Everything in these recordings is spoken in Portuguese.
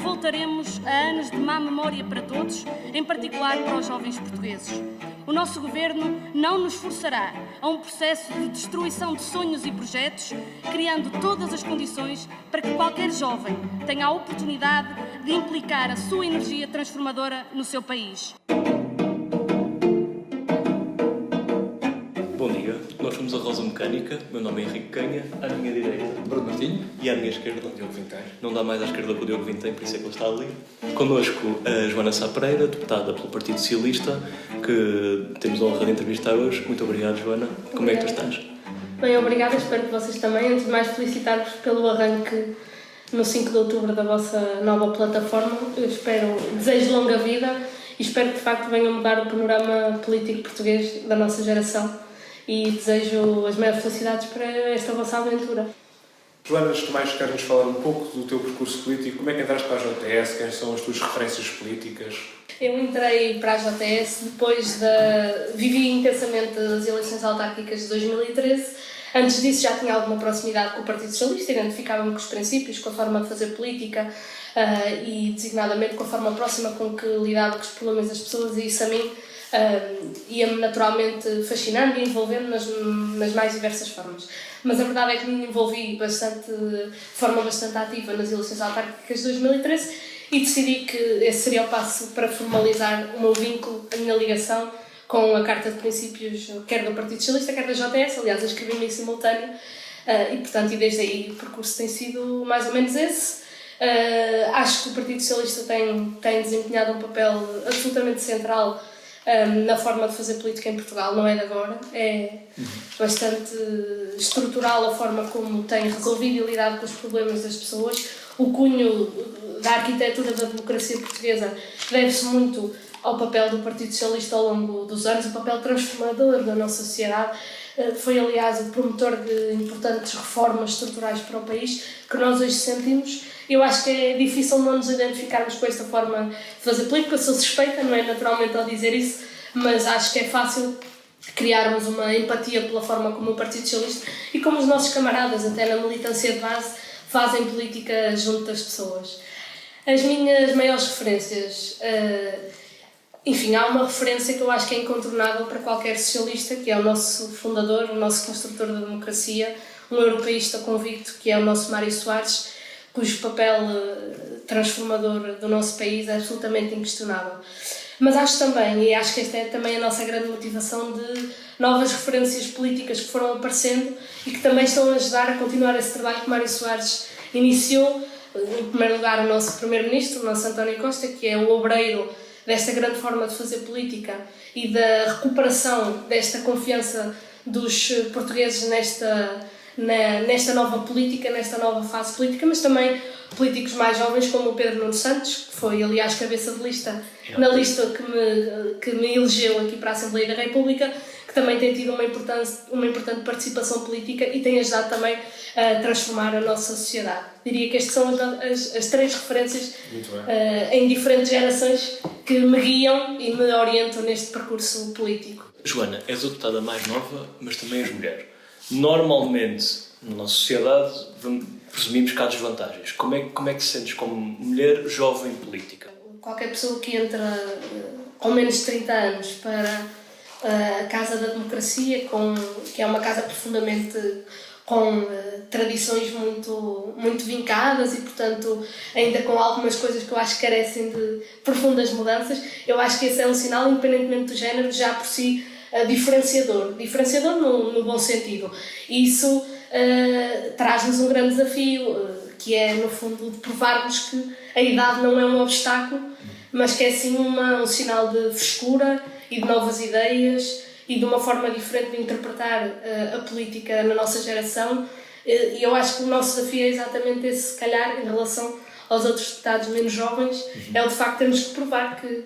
voltaremos a anos de má memória para todos, em particular para os jovens portugueses. O nosso governo não nos forçará a um processo de destruição de sonhos e projetos, criando todas as condições para que qualquer jovem tenha a oportunidade de implicar a sua energia transformadora no seu país. Bom dia, nós somos a Rosa Mecânica, meu nome é Henrique Canha, à minha direita Bruno Martinho e à minha esquerda Diogo Vintém. não dá mais à esquerda que o Diogo Vintém, por isso é que ele está ali. Connosco a Joana Sá Pereira, deputada pelo Partido Socialista, que temos a honra de entrevistar hoje. Muito obrigado, Joana. Como é que tu estás? Bem, obrigada, espero que vocês também. Antes de mais, felicitar-vos pelo arranque no 5 de outubro da vossa nova plataforma. Eu desejo longa vida e espero que de facto venham mudar o panorama político português da nossa geração. E desejo as maiores felicidades para esta vossa aventura. Joana, antes de mais, queres-nos falar um pouco do teu percurso político? Como é que entraste para a JTS? Quem são as tuas referências políticas? Eu entrei para a JTS depois vivi intensamente as eleições autárquicas de 2013. Antes disso já tinha alguma proximidade com o Partido Socialista, identificava-me com os princípios, com a forma de fazer política e designadamente com a forma próxima com que lidava com os problemas das pessoas, e isso a mim ia-me naturalmente fascinando e envolvendo nas mais diversas formas. Mas a verdade é que me envolvi de forma bastante ativa nas eleições autárquicas de 2013 e decidi que esse seria o passo para formalizar o meu vínculo, a minha ligação com a Carta de Princípios, quer do Partido Socialista, quer da JTS. Aliás, eu escrevi-me em simultâneo e desde aí o percurso tem sido mais ou menos esse. Acho que o Partido Socialista tem desempenhado um papel absolutamente central na forma de fazer política em Portugal. Não é de agora, é bastante estrutural a forma como tem resolvido e lidado com os problemas das pessoas. O cunho da arquitetura da democracia portuguesa deve-se muito ao papel do Partido Socialista ao longo dos anos, o papel transformador da nossa sociedade. Foi, aliás, o promotor de importantes reformas estruturais para o país que nós hoje sentimos. Eu acho que é difícil não nos identificarmos com esta forma de fazer política. Eu sou suspeita, não é naturalmente ao dizer isso, mas acho que é fácil criarmos uma empatia pela forma como o Partido Socialista e como os nossos camaradas, até na militância de base, fazem política junto das pessoas. As minhas maiores referências... Enfim, há uma referência que eu acho que é incontornável para qualquer socialista, que é o nosso fundador, o nosso construtor da democracia, um europeísta convicto, que é o nosso Mário Soares, cujo papel transformador do nosso país é absolutamente inquestionável. Mas acho também, e acho que esta é também a nossa grande motivação, de novas referências políticas que foram aparecendo e que também estão a ajudar a continuar esse trabalho que Mário Soares iniciou. Em primeiro lugar, o nosso primeiro-ministro, o nosso António Costa, que é o obreiro desta grande forma de fazer política e da recuperação desta confiança dos portugueses nesta nova política, nesta nova fase política, mas também políticos mais jovens como o Pedro Nuno Santos, que foi, aliás, cabeça de lista na lista que me elegeu aqui para a Assembleia da República, que também tem tido uma importante participação política e tem ajudado também a transformar a nossa sociedade. Diria que estas são as três referências em diferentes gerações que me guiam e me orientam neste percurso político. Joana, és a deputada mais nova, mas também és mulher. Normalmente, na nossa sociedade, presumimos que há desvantagens. Como é que te sentes como mulher jovem política? Qualquer pessoa que entra com menos de 30 anos para a Casa da Democracia, que é uma casa profundamente com tradições muito, muito vincadas e, portanto, ainda com algumas coisas que eu acho que carecem de profundas mudanças, eu acho que esse é um sinal, independentemente do género, já por si diferenciador no bom sentido. E isso traz-nos um grande desafio, que é, no fundo, de provarmos que a idade não é um obstáculo, mas que é sim um sinal de frescura e de novas ideias e de uma forma diferente de interpretar a política na nossa geração. E eu acho que o nosso desafio é exatamente esse, se calhar, em relação aos outros deputados menos jovens, é o de facto termos que provar que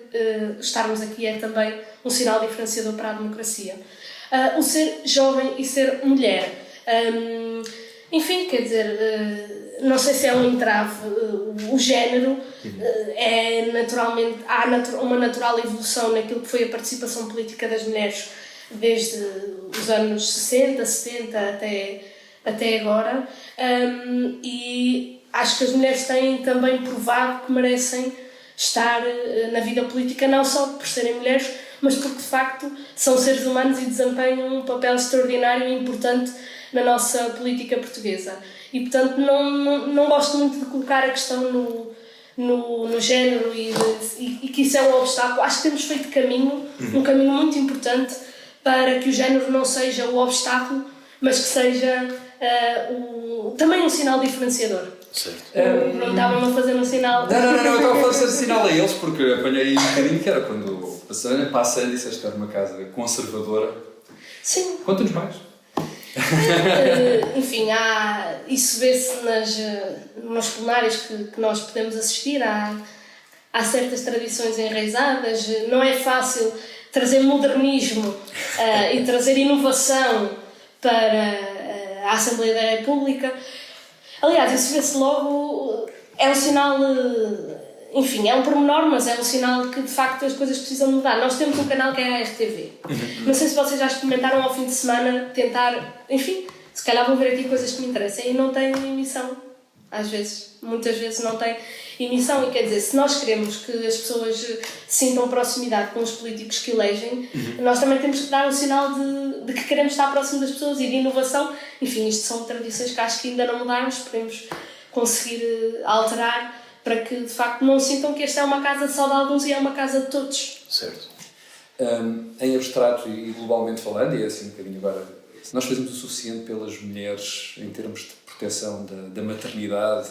estarmos aqui é também um sinal diferenciador para a democracia. O ser jovem e ser mulher, enfim, quer dizer, não sei se é um entrave, o género é naturalmente, há uma natural evolução naquilo que foi a participação política das mulheres desde os anos 60, 70 até agora, e acho que as mulheres têm também provado que merecem estar na vida política, não só por serem mulheres, mas porque de facto são seres humanos e desempenham um papel extraordinário e importante na nossa política portuguesa. E portanto não gosto muito de colocar a questão no género e que isso é um obstáculo. Acho que temos feito caminho, um caminho muito importante para que o género não seja o obstáculo, mas que seja também um sinal diferenciador. Certo. Não estavam a fazer um sinal. Não, eu estava a fazer sinal a eles porque apanhei um bocadinho que era quando passei e disseste que era uma casa conservadora. Sim. Conta-nos mais. Enfim, isso vê-se nos plenários que nós podemos assistir, há certas tradições enraizadas, não é fácil trazer modernismo e trazer inovação para a Assembleia da República. Aliás, isso vê-se logo, é um sinal, enfim, é um pormenor, mas é um sinal que de facto as coisas precisam mudar. Nós temos um canal que é a RTV. Não sei se vocês já experimentaram ao fim de semana tentar, enfim, se calhar vão ver aqui coisas que me interessam e não têm emissão. Às vezes, muitas vezes não têm emissão, e quer dizer, se nós queremos que as pessoas sintam proximidade com os políticos que elegem, nós também temos que dar um sinal de que queremos estar próximo das pessoas e de inovação. Enfim, isto são tradições que acho que ainda não mudaram, esperemos conseguir alterar para que de facto não sintam que esta é uma casa só de alguns e é uma casa de todos. Certo. Em abstrato e globalmente falando, e é assim um bocadinho agora, nós fazemos o suficiente pelas mulheres em termos de proteção da maternidade?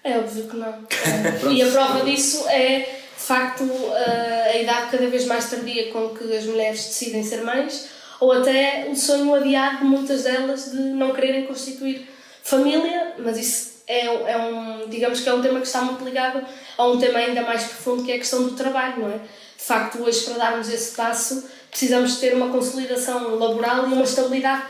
É óbvio que não. E a prova disso é, de facto, a idade cada vez mais tardia com que as mulheres decidem ser mães, ou até o sonho adiado de muitas delas de não quererem constituir família, mas isso digamos que é um tema que está muito ligado a um tema ainda mais profundo, que é a questão do trabalho, não é? De facto, hoje, para darmos esse passo, precisamos ter uma consolidação laboral e uma estabilidade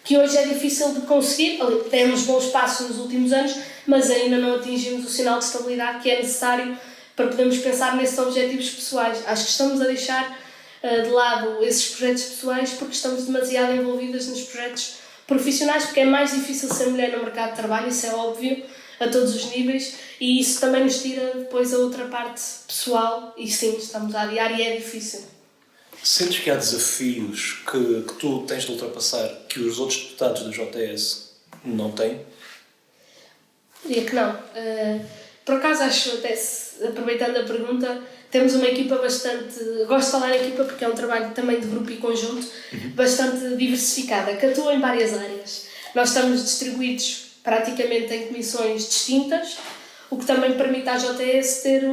que hoje é difícil de conseguir. Temos bons passos nos últimos anos, mas ainda não atingimos o sinal de estabilidade que é necessário para podermos pensar nesses objetivos pessoais. Acho que estamos a deixar de lado esses projetos pessoais porque estamos demasiado envolvidas nos projetos profissionais, porque é mais difícil ser mulher no mercado de trabalho, isso é óbvio, a todos os níveis, e isso também nos tira depois a outra parte pessoal, e sim, estamos a adiar e é difícil. Sentes que há desafios que tu tens de ultrapassar que os outros deputados da JS não têm? Diria que não. Por acaso acho, até aproveitando a pergunta, temos uma equipa bastante, gosto de falar em equipa porque é um trabalho também de grupo e conjunto, bastante diversificada, que atua em várias áreas. Nós estamos distribuídos praticamente em comissões distintas, o que também permite à JS ter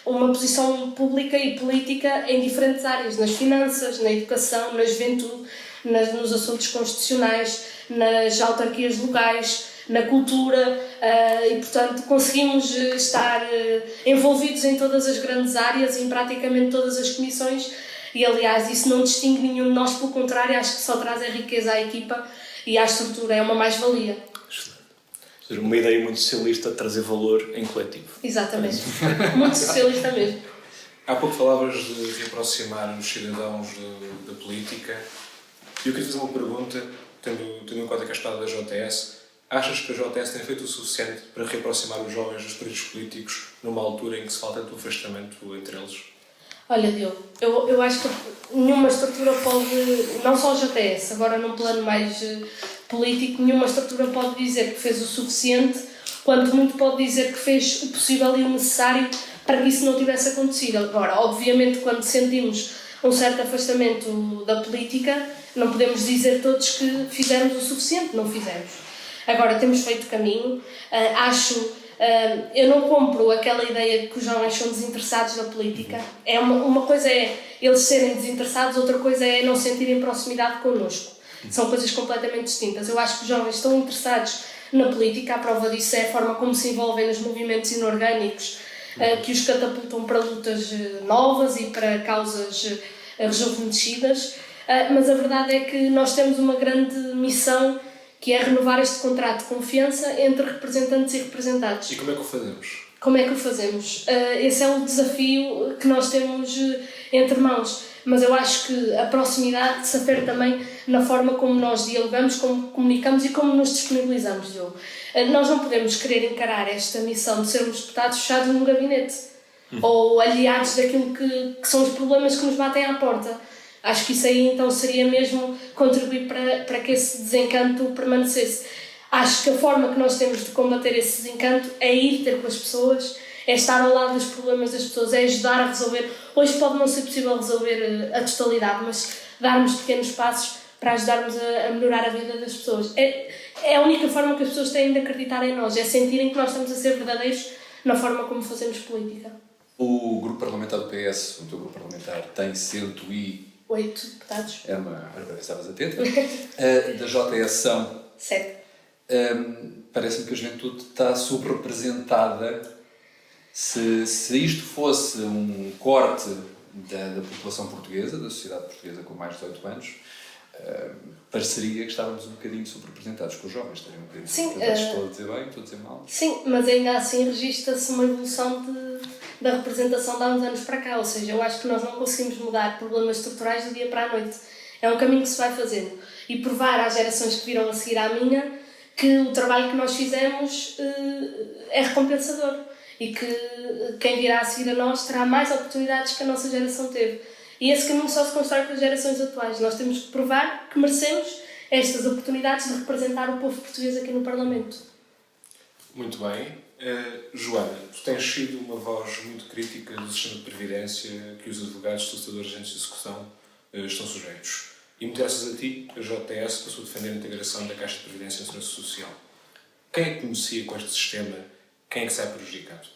uma posição pública e política em diferentes áreas, nas finanças, na educação, na juventude, nos assuntos constitucionais, nas autarquias locais, na cultura, e portanto conseguimos estar envolvidos em todas as grandes áreas e em praticamente todas as comissões, e aliás isso não distingue nenhum de nós, pelo contrário, acho que só traz a riqueza à equipa e à estrutura, é uma mais-valia. Uma ideia muito socialista de trazer valor em coletivo. Exatamente, muito socialista mesmo. Há pouco falavas de aproximar os cidadãos da política, e eu queria fazer uma pergunta, tendo em conta que és parte da JS. Achas que a JS tem feito o suficiente para reaproximar os jovens dos partidos políticos numa altura em que se fala tanto afastamento entre eles? Olha, Diogo, eu acho que nenhuma estrutura pode, não só a JS, agora num plano mais político, nenhuma estrutura pode dizer que fez o suficiente, quanto muito pode dizer que fez o possível e o necessário para que isso não tivesse acontecido. Agora, obviamente, quando sentimos um certo afastamento da política, não podemos dizer todos que fizemos o suficiente, não fizemos. Agora, temos feito caminho, eu não compro aquela ideia de que os jovens são desinteressados na política. Uma coisa é eles serem desinteressados, outra coisa é não sentirem proximidade connosco. São coisas completamente distintas. Eu acho que os jovens estão interessados na política, a prova disso é a forma como se envolvem nos movimentos inorgânicos que os catapultam para lutas novas e para causas rejuvenescidas, mas a verdade é que nós temos uma grande missão, que é renovar este contrato de confiança entre representantes e representados. E como é que o fazemos? Como é que o fazemos? Esse é o desafio que nós temos entre mãos. mas eu acho que a proximidade se afere também na forma como nós dialogamos, como comunicamos e como nos disponibilizamos, Diogo. Nós não podemos querer encarar esta missão de sermos deputados fechados num gabinete ou aliados daquilo que são os problemas que nos batem à porta. Acho que isso aí então seria mesmo contribuir para que esse desencanto permanecesse. Acho que a forma que nós temos de combater esse desencanto é ir ter com as pessoas, é estar ao lado dos problemas das pessoas, é ajudar a resolver. Hoje pode não ser possível resolver a totalidade, mas darmos pequenos passos para ajudarmos a melhorar a vida das pessoas. É a única forma que as pessoas têm de acreditar em nós, é sentirem que nós estamos a ser verdadeiros na forma como fazemos política. O grupo parlamentar do PS, o teu grupo parlamentar, tem 8 deputados. É uma... Agora estavas atenta. Da JS são... 7. Parece-me que a juventude está subrepresentada. Se isto fosse um corte da população portuguesa, da sociedade portuguesa com mais de 18 anos, pareceria que estávamos um bocadinho subrepresentados, com os jovens estariam um bocadinho subrepresentados. Estou a dizer bem, estou a dizer mal? Sim, mas ainda assim registra-se uma evolução da representação de há uns anos para cá, ou seja, eu acho que nós não conseguimos mudar problemas estruturais do dia para a noite. É um caminho que se vai fazendo. E provar às gerações que viram a seguir à minha que o trabalho que nós fizemos é recompensador e que quem virá a seguir a nós terá mais oportunidades que a nossa geração teve. E esse caminho só se constrói com as gerações atuais. Nós temos que provar que merecemos estas oportunidades de representar o povo português aqui no Parlamento. Muito bem. Joana, tu tens sido uma voz muito crítica do sistema de previdência que os advogados, solicitadores e agentes de execução estão sujeitos. E muito graças a ti, a JTS passou a defender a integração da Caixa de Previdência e Segurança Social. Quem é que beneficia com este sistema? Quem é que sai prejudicado?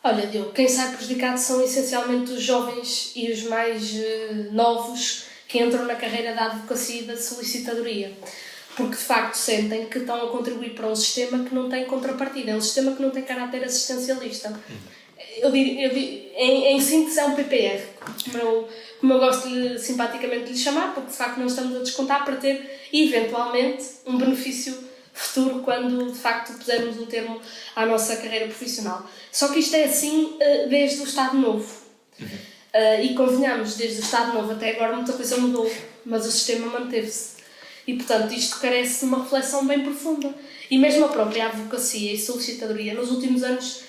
Olha, Diogo, quem sai prejudicado são essencialmente os jovens e os mais novos que entram na carreira da advocacia e da solicitadoria. Porque, de facto, sentem que estão a contribuir para um sistema que não tem contrapartida, é um sistema que não tem caráter assistencialista. Em síntese, é um PPR, como eu gosto simpaticamente de lhe chamar, porque, de facto, nós estamos a descontar para ter, eventualmente, um benefício futuro quando, de facto, pusermos um termo à nossa carreira profissional. Só que isto é assim desde o Estado Novo. E convenhamos, desde o Estado Novo até agora muita coisa mudou, mas o sistema manteve-se. E, portanto, isto carece de uma reflexão bem profunda. E mesmo a própria advocacia e solicitadoria, nos últimos anos,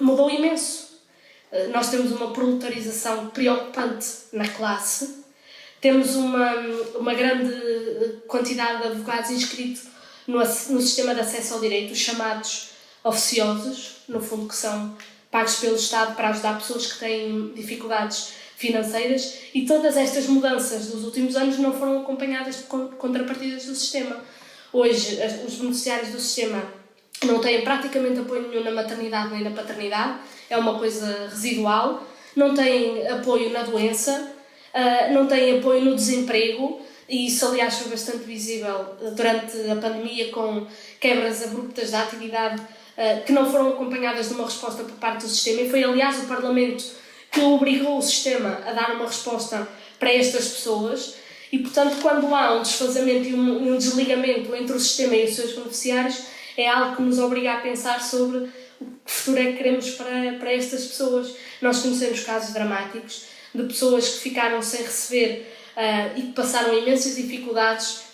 mudou imenso. Nós temos uma proletarização preocupante na classe, temos uma grande quantidade de advogados inscritos no sistema de acesso ao direito, os chamados oficiosos, no fundo que são pagos pelo Estado para ajudar pessoas que têm dificuldades financeiras, e todas estas mudanças dos últimos anos não foram acompanhadas de contrapartidas do sistema. Hoje, os beneficiários do sistema não têm praticamente apoio nenhum na maternidade nem na paternidade, é uma coisa residual, não têm apoio na doença, não têm apoio no desemprego, e isso, aliás, foi bastante visível durante a pandemia, com quebras abruptas da atividade que não foram acompanhadas de uma resposta por parte do sistema, e foi, aliás, o Parlamento que obrigou o sistema a dar uma resposta para estas pessoas. E, portanto, quando há um desfazamento e um desligamento entre o sistema e os seus beneficiários, é algo que nos obriga a pensar sobre o que futuro é que queremos para estas pessoas. Nós conhecemos casos dramáticos de pessoas que ficaram sem receber e que passaram imensas dificuldades,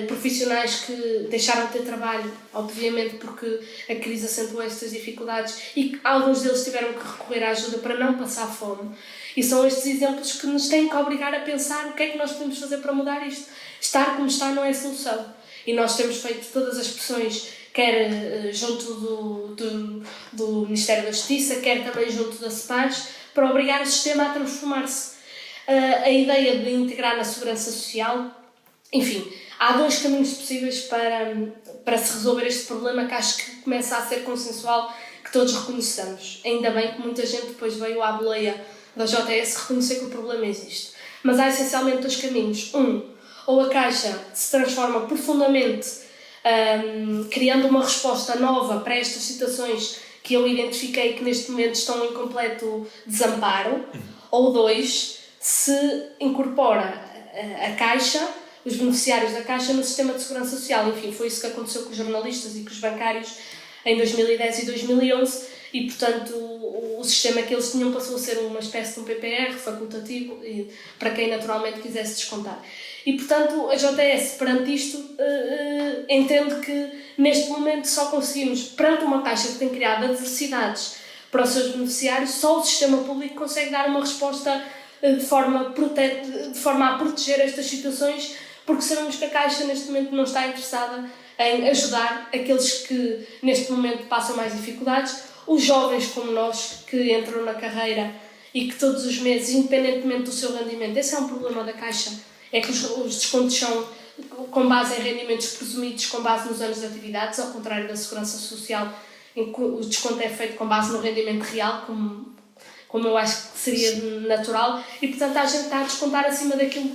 profissionais que deixaram de ter trabalho, obviamente porque a crise acentuou estas dificuldades, e que alguns deles tiveram que recorrer à ajuda para não passar fome. E são estes exemplos que nos têm que obrigar a pensar o que é que nós podemos fazer para mudar isto. Estar como está não é solução. E nós temos feito todas as pressões, quer junto do Ministério da Justiça, quer também junto da CEPAS, para obrigar o sistema a transformar-se. A ideia de integrar na segurança social, enfim, há dois caminhos possíveis para se resolver este problema, que acho que começa a ser consensual, que todos reconheçamos. Ainda bem que muita gente depois veio à boleia da JS reconhecer que o problema existe. Mas há essencialmente dois caminhos. Ou a Caixa se transforma profundamente, criando uma resposta nova para estas situações que eu identifiquei que neste momento estão em completo desamparo. Ou dois, se incorpora a Caixa, os beneficiários da Caixa, no sistema de segurança social. Enfim, foi isso que aconteceu com os jornalistas e com os bancários em 2010 e 2011, e, portanto, o sistema que eles tinham passou a ser uma espécie de um PPR facultativo para quem naturalmente quisesse descontar. E, portanto, a JS, perante isto, entende que neste momento só conseguimos, perante uma Caixa que tem criado adversidades para os seus beneficiários, só o sistema público consegue dar uma resposta de forma a proteger estas situações, porque sabemos que a Caixa neste momento não está interessada em ajudar aqueles que neste momento passam mais dificuldades, os jovens como nós que entram na carreira e que todos os meses, independentemente do seu rendimento, esse é um problema da Caixa, é que os descontos são com base em rendimentos presumidos com base nos anos de atividades, ao contrário da Segurança Social, em que o desconto é feito com base no rendimento real, como eu acho que seria natural, e portanto a gente está a descontar acima daquilo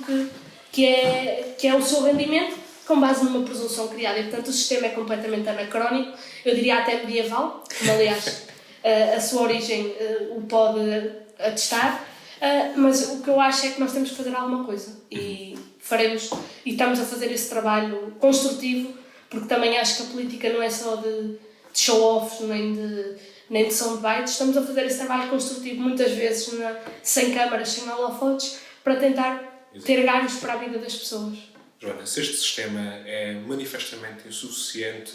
que é o seu rendimento, com base numa presunção criada, e portanto o sistema é completamente anacrónico, eu diria até medieval, como aliás a sua origem o pode atestar, mas o que eu acho é que nós temos que fazer alguma coisa, e faremos, e estamos a fazer esse trabalho construtivo, porque também acho que a política não é só de show-offs, nem de soundbites, estamos a fazer esse trabalho construtivo muitas vezes sem câmaras, sem holofotes, para tentar ter ganhos para a vida das pessoas. Joana, se este sistema é manifestamente insuficiente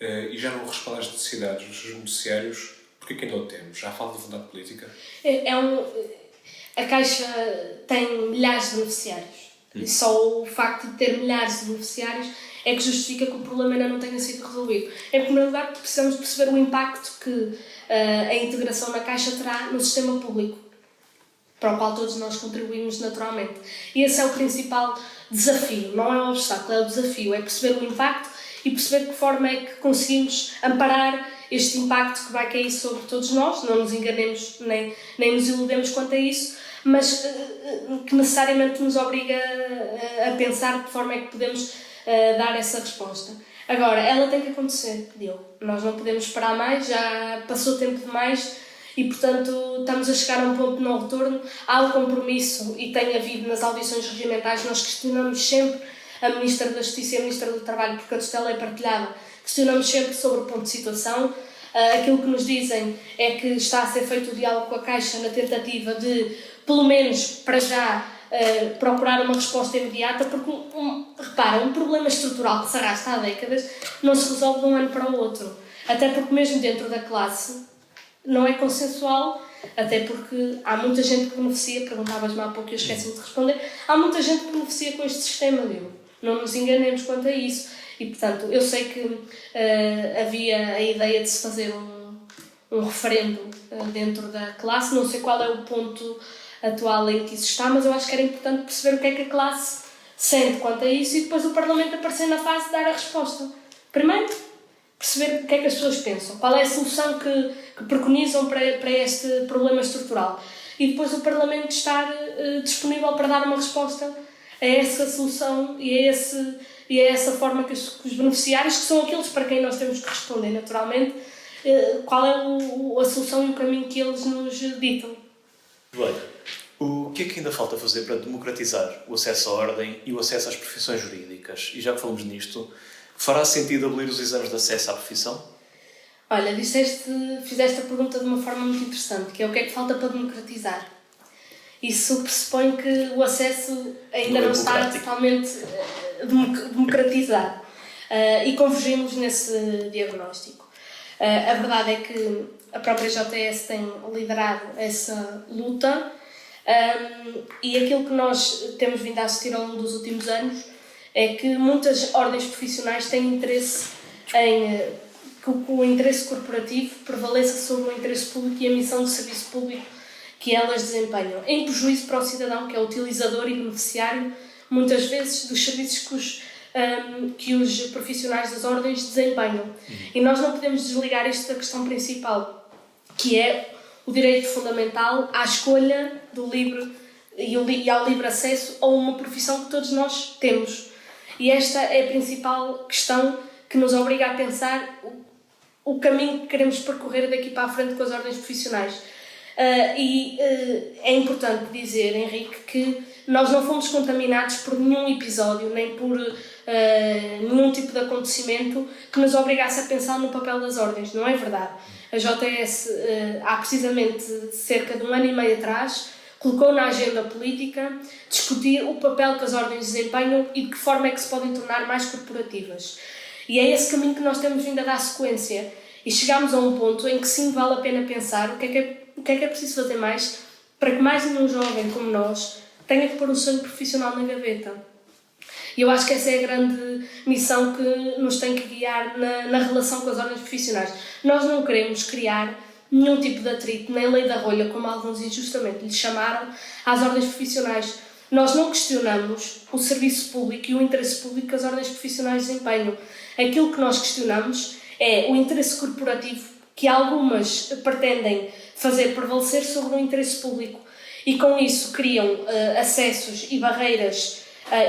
e já não responde às necessidades dos seus beneficiários, porquê que ainda o temos? Já há falta de vontade política? A Caixa tem milhares de beneficiários. E só o facto de ter milhares de beneficiários é que justifica que o problema ainda não tenha sido resolvido. Em primeiro lugar, precisamos perceber o impacto que a integração na Caixa terá no sistema público, para o qual todos nós contribuímos naturalmente. E esse é o principal desafio, não é um obstáculo, é o desafio, é perceber o impacto e perceber de que forma é que conseguimos amparar este impacto que vai cair sobre todos nós, não nos enganemos nem nos iludemos quanto a isso, mas que necessariamente nos obriga a pensar de que forma é que podemos dar essa resposta. Agora, ela tem que acontecer, Diogo. Nós não podemos esperar mais, já passou tempo demais e, portanto, estamos a chegar a um ponto de não retorno. Há um compromisso, e tem havido nas audições regimentais, nós questionamos sempre a Ministra da Justiça e a Ministra do Trabalho, porque a tutela é partilhada, questionamos sempre sobre o ponto de situação. Aquilo que nos dizem é que está a ser feito o diálogo com a Caixa na tentativa de, pelo menos para já, procurar uma resposta imediata, porque, repara, um problema estrutural que se arrasta há décadas não se resolve de um ano para o outro. Até porque mesmo dentro da classe não é consensual, até porque há muita gente que beneficia, perguntavas-me há pouco e eu esqueci-me de responder, há muita gente que beneficia com este sistema, Diogo. Não nos enganemos quanto a isso. E, portanto, eu sei que havia a ideia de se fazer um referendo dentro da classe, não sei qual é o ponto atual em que isso está, mas eu acho que era importante perceber o que é que a classe sente quanto a isso e depois o Parlamento aparecer na fase de dar a resposta. Primeiro, perceber o que é que as pessoas pensam, qual é a solução que preconizam para este problema estrutural. E depois o Parlamento estar disponível para dar uma resposta a essa solução e a essa forma que os beneficiários, que são aqueles para quem nós temos que responder naturalmente, qual é a solução e o caminho que eles nos ditam. Bem, o que é que ainda falta fazer para democratizar o acesso à ordem e o acesso às profissões jurídicas? E já que falamos nisto, fará sentido abolir os exames de acesso à profissão? Olha, fizeste a pergunta de uma forma muito interessante, que é o que é que falta para democratizar. Isso pressupõe que o acesso ainda não está totalmente democratizado. E convergimos nesse diagnóstico. A verdade é que a própria JTS tem liderado essa luta e aquilo que nós temos vindo a assistir ao longo dos últimos anos é que muitas ordens profissionais têm interesse em que o interesse corporativo prevaleça sobre o interesse público e a missão de serviço público que elas desempenham, em prejuízo para o cidadão, que é utilizador e beneficiário, muitas vezes, dos serviços que os profissionais das ordens desempenham. E nós não podemos desligar isto da questão principal, que é o direito fundamental à escolha do livre e ao livre acesso a uma profissão que todos nós temos. E esta é a principal questão que nos obriga a pensar o caminho que queremos percorrer daqui para a frente com as ordens profissionais. É importante dizer, Henrique, que nós não fomos contaminados por nenhum episódio, nem por nenhum tipo de acontecimento que nos obrigasse a pensar no papel das ordens. Não é verdade. A JS, há precisamente cerca de 1 ano e meio atrás, colocou na agenda política discutir o papel que as ordens desempenham e de que forma é que se podem tornar mais corporativas. E é esse caminho que nós temos vindo a dar sequência. E chegámos a um ponto em que sim vale a pena pensar o que é que é preciso fazer mais para que mais nenhum jovem como nós tenha que pôr o sonho profissional na gaveta. E eu acho que essa é a grande missão que nos tem que guiar na relação com as ordens profissionais. Nós não queremos criar nenhum tipo de atrito, nem lei da rolha, como alguns injustamente lhe chamaram, às ordens profissionais. Nós não questionamos o serviço público e o interesse público que as ordens profissionais desempenham. Aquilo que nós questionamos é o interesse corporativo que algumas pretendem fazer prevalecer sobre o interesse público e com isso criam acessos e barreiras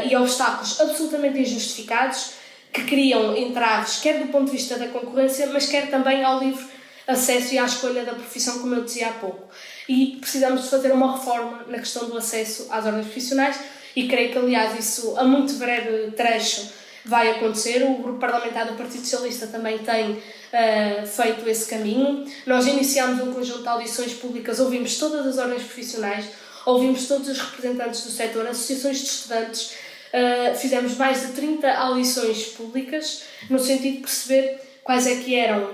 e obstáculos absolutamente injustificados que criam entraves quer do ponto de vista da concorrência, mas quer também ao livre acesso e à escolha da profissão, como eu dizia há pouco. E precisamos de fazer uma reforma na questão do acesso às ordens profissionais e creio que, aliás, isso a muito breve trecho vai acontecer. O Grupo Parlamentar do Partido Socialista também tem feito esse caminho. Nós iniciámos um conjunto de audições públicas, ouvimos todas as ordens profissionais, ouvimos todos os representantes do setor, associações de estudantes, fizemos mais de 30 audições públicas, no sentido de perceber quais é que eram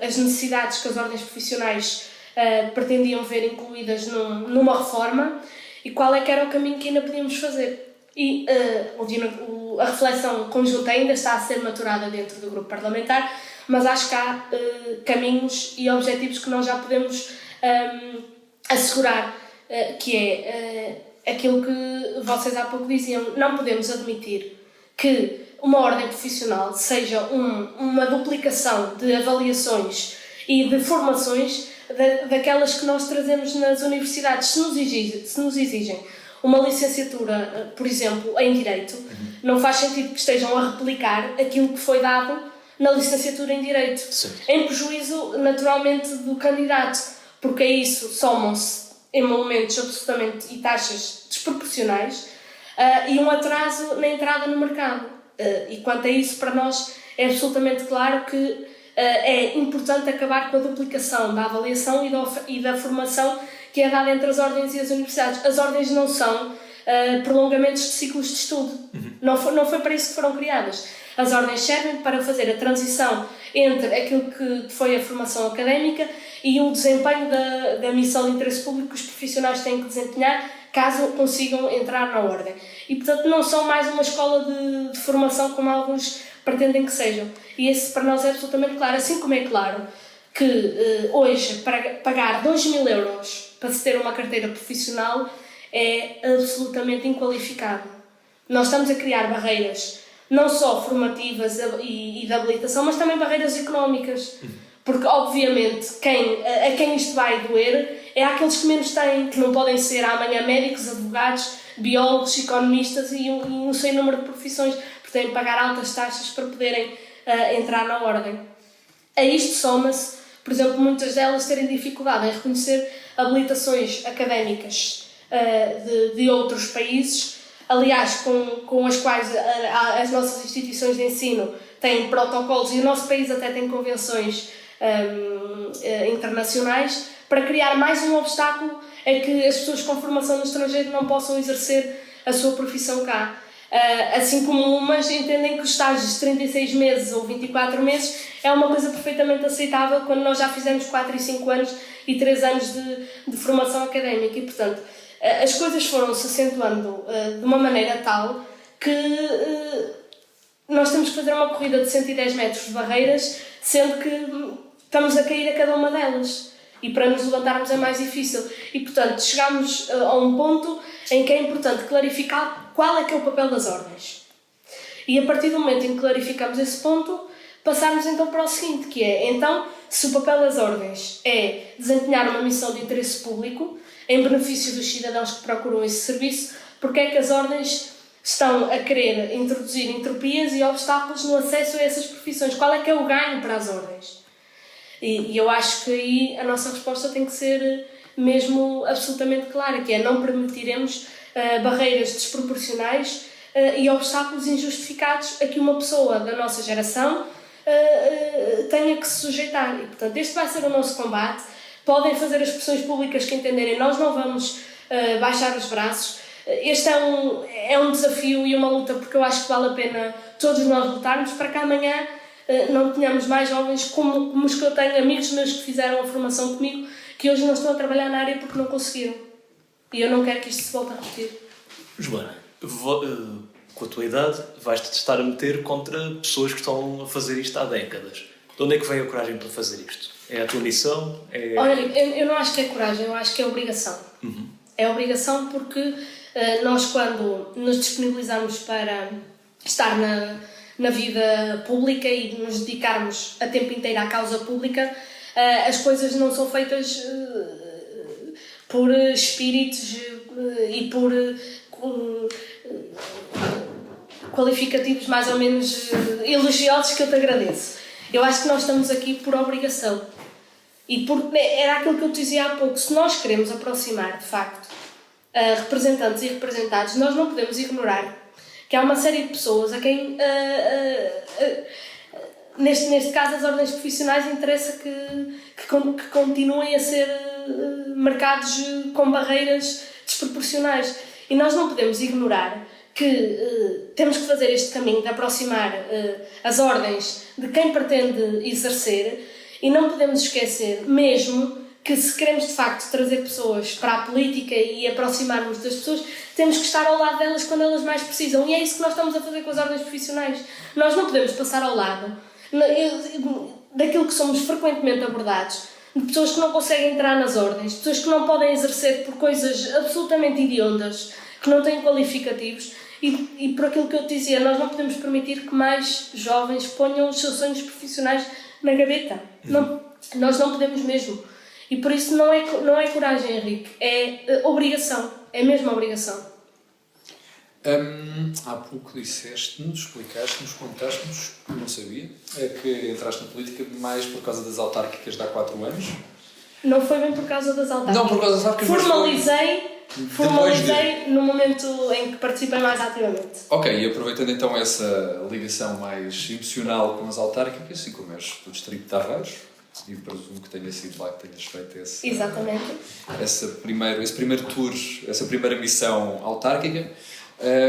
as necessidades que as ordens profissionais pretendiam ver incluídas numa reforma e qual é que era o caminho que ainda podíamos fazer. E a reflexão conjunta ainda está a ser maturada dentro do grupo parlamentar, mas acho que há caminhos e objetivos que nós já podemos assegurar, que é aquilo que vocês há pouco diziam. Não podemos admitir que uma ordem profissional seja uma duplicação de avaliações e de formações daquelas que nós trazemos nas universidades. Se nos exigem uma licenciatura, por exemplo, em Direito, não faz sentido que estejam a replicar aquilo que foi dado na licenciatura em Direito, em prejuízo, naturalmente, do candidato, porque a isso somam-se emolumentos absolutamente e taxas desproporcionais e um atraso na entrada no mercado. E quanto a isso, para nós é absolutamente claro que é importante acabar com a duplicação da avaliação e da formação que é dada entre as ordens e as universidades. As ordens não são prolongamentos de ciclos de estudo. Não foi para isso que foram criadas. As ordens servem para fazer a transição entre aquilo que foi a formação académica e o desempenho da missão de interesse público que os profissionais têm que desempenhar caso consigam entrar na ordem. E, portanto, não são mais uma escola de formação como alguns pretendem que sejam. E esse para nós é absolutamente claro. Assim como é claro que hoje, para pagar 2.000 euros para se ter uma carteira profissional é absolutamente inqualificado. Nós estamos a criar barreiras, não só formativas e de habilitação, mas também barreiras económicas. Porque, obviamente, a quem isto vai doer é aqueles que menos têm, que não podem ser amanhã médicos, advogados, biólogos, economistas e um sem número de profissões, porque têm de pagar altas taxas para poderem entrar na ordem. A isto soma-se, por exemplo, muitas delas terem dificuldade em reconhecer habilitações académicas de outros países, aliás, com as quais as nossas instituições de ensino têm protocolos e o nosso país até tem convenções internacionais, para criar mais um obstáculo a que as pessoas com formação no estrangeiro não possam exercer a sua profissão cá. Assim como umas entendem que os estágios de 36 meses ou 24 meses é uma coisa perfeitamente aceitável quando nós já fizemos 4 e 5 anos e 3 anos de formação académica. E, portanto, as coisas foram-se acentuando de uma maneira tal que nós temos que fazer uma corrida de 110 metros de barreiras, sendo que estamos a cair a cada uma delas. E para nos levantarmos é mais difícil. E, portanto, chegamos a um ponto em que é importante clarificar qual é que é o papel das ordens. E a partir do momento em que clarificamos esse ponto, passarmos então para o seguinte, que é, então, se o papel das ordens é desempenhar uma missão de interesse público, em benefício dos cidadãos que procuram esse serviço, porque é que as ordens estão a querer introduzir entropias e obstáculos no acesso a essas profissões? Qual é que é o ganho para as ordens? E eu acho que aí a nossa resposta tem que ser mesmo absolutamente clara, que é não permitiremos barreiras desproporcionais e obstáculos injustificados a que uma pessoa da nossa geração tenha que se sujeitar. E, portanto, este vai ser o nosso combate. Podem fazer as pressões públicas que entenderem, nós não vamos baixar os braços. Este é um desafio e uma luta, porque eu acho que vale a pena todos nós lutarmos para que amanhã não tenhamos mais jovens como os que eu tenho, amigos meus que fizeram a formação comigo, que hoje não estão a trabalhar na área porque não conseguiram. E eu não quero que isto se volte a repetir. Joana, com a tua idade, vais-te estar a meter contra pessoas que estão a fazer isto há décadas. De onde é que vem a coragem para fazer isto? É a tua missão? Olha, eu não acho que é coragem, eu acho que é obrigação. É obrigação porque nós, quando nos disponibilizamos para estar na vida pública e nos dedicarmos a tempo inteiro à causa pública, as coisas não são feitas por espíritos e por qualificativos mais ou menos elogiosos que eu te agradeço. Eu acho que nós estamos aqui por obrigação. E era aquilo que eu te dizia há pouco, se nós queremos aproximar, de facto, representantes e representados, nós não podemos ignorar que há uma série de pessoas a quem, neste caso, as ordens profissionais interessa que continuem a ser marcados com barreiras desproporcionais. E nós não podemos ignorar que temos que fazer este caminho de aproximar as ordens de quem pretende exercer, e não podemos esquecer, mesmo que se queremos de facto trazer pessoas para a política e aproximarmos das pessoas, temos que estar ao lado delas quando elas mais precisam, e é isso que nós estamos a fazer com as ordens profissionais. Nós não podemos passar ao lado daquilo que somos frequentemente abordados, de pessoas que não conseguem entrar nas ordens, pessoas que não podem exercer por coisas absolutamente hediondas, que não têm qualificativos, e por aquilo que eu te dizia, nós não podemos permitir que mais jovens ponham os seus sonhos profissionais na gaveta. Não, nós não podemos mesmo. E por isso não é coragem, Henrique, é obrigação, é mesmo obrigação. Há pouco disseste-nos, explicaste-nos, contaste-nos, não sabia, é que entraste na política mais por causa das autárquicas de há 4 anos. Não foi bem por causa das autárquicas. Não por causa das autárquicas, Formalizei no momento em que participei mais ativamente. Ok, e aproveitando então essa ligação mais emocional com as autárquicas, e como és do distrito de Aveiros, e presumo que tenha sido lá que tenhas feito Exatamente. esse primeiro tour, essa primeira missão autárquica,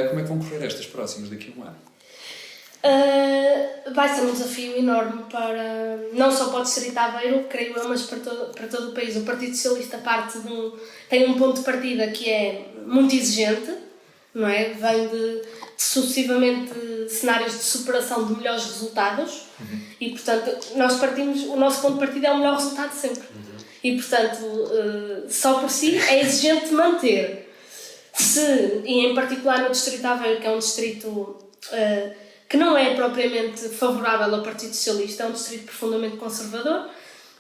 como é que vão correr estas próximas daqui a um ano? Vai ser um desafio enorme não só para o distrito de Aveiro, creio eu, mas para todo o país. O Partido Socialista tem um ponto de partida que é muito exigente, não é? Vem de sucessivamente cenários de superação de melhores resultados e, portanto, o nosso ponto de partida é o melhor resultado sempre. E, portanto, só por si é exigente manter. E em particular no distrito de Aveiro, que é um distrito que não é propriamente favorável ao Partido Socialista, é um distrito profundamente conservador.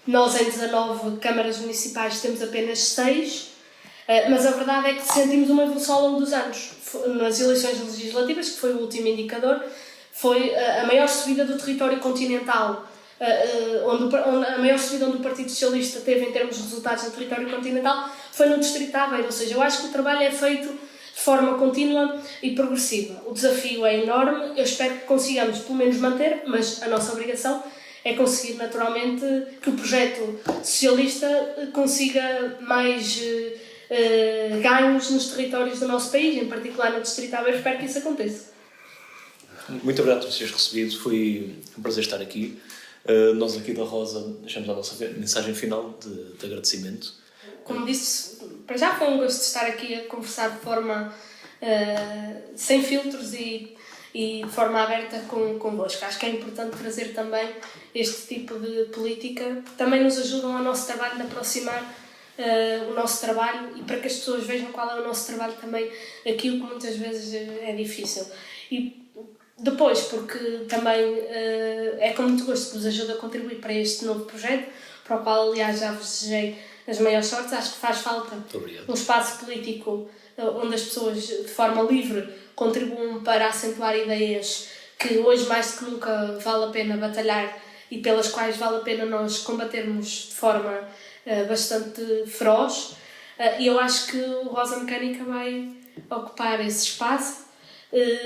Nós, em 19 câmaras municipais, temos apenas 6, mas a verdade é que sentimos uma evolução ao longo dos anos. Nas eleições legislativas, que foi o último indicador, foi a maior subida do território continental, a maior subida onde o Partido Socialista teve em termos de resultados no território continental, foi no distrito de Aveiro. Ou seja, eu acho que o trabalho é feito de forma contínua e progressiva. O desafio é enorme, eu espero que consigamos pelo menos manter, mas a nossa obrigação é conseguir naturalmente que o projeto socialista consiga mais ganhos nos territórios do nosso país, em particular no distrito de Aveiro. Espero que isso aconteça. Muito obrigado por teres recebido, foi um prazer estar aqui. Nós aqui da Rosa deixamos a nossa mensagem final de agradecimento. Como disse, para já foi um gosto de estar aqui a conversar de forma sem filtros e de forma aberta convosco. Acho que é importante trazer também este tipo de política, que também nos ajudam ao nosso trabalho de aproximar o nosso trabalho, e para que as pessoas vejam qual é o nosso trabalho também, aquilo que muitas vezes é difícil. E depois, porque também é com muito gosto que vos ajuda a contribuir para este novo projeto, para o qual, aliás, já vos desejei as maiores sortes. Acho que faz falta um espaço político onde as pessoas, de forma livre, contribuam para acentuar ideias que hoje, mais do que nunca, vale a pena batalhar e pelas quais vale a pena nós combatermos de forma bastante feroz, e eu acho que o Rosa Mecânica vai ocupar esse espaço.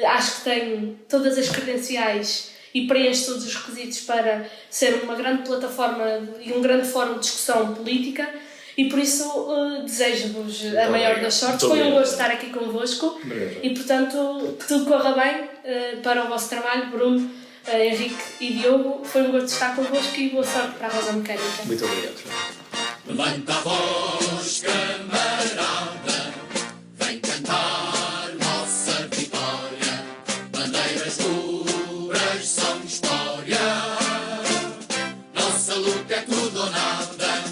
Acho que tem todas as credenciais e preenche todos os requisitos para ser uma grande plataforma e um grande fórum de discussão política, e por isso desejo-vos a maior das sortes. Foi um gosto estar aqui convosco e, portanto, que tudo corra bem para o vosso trabalho, Bruno, Henrique e Diogo. Foi um gosto estar convosco e boa sorte para a Rosa Mecânica. Muito obrigado, João. Levanta a voz, camarada, vem cantar nossa vitória, bandeiras puras.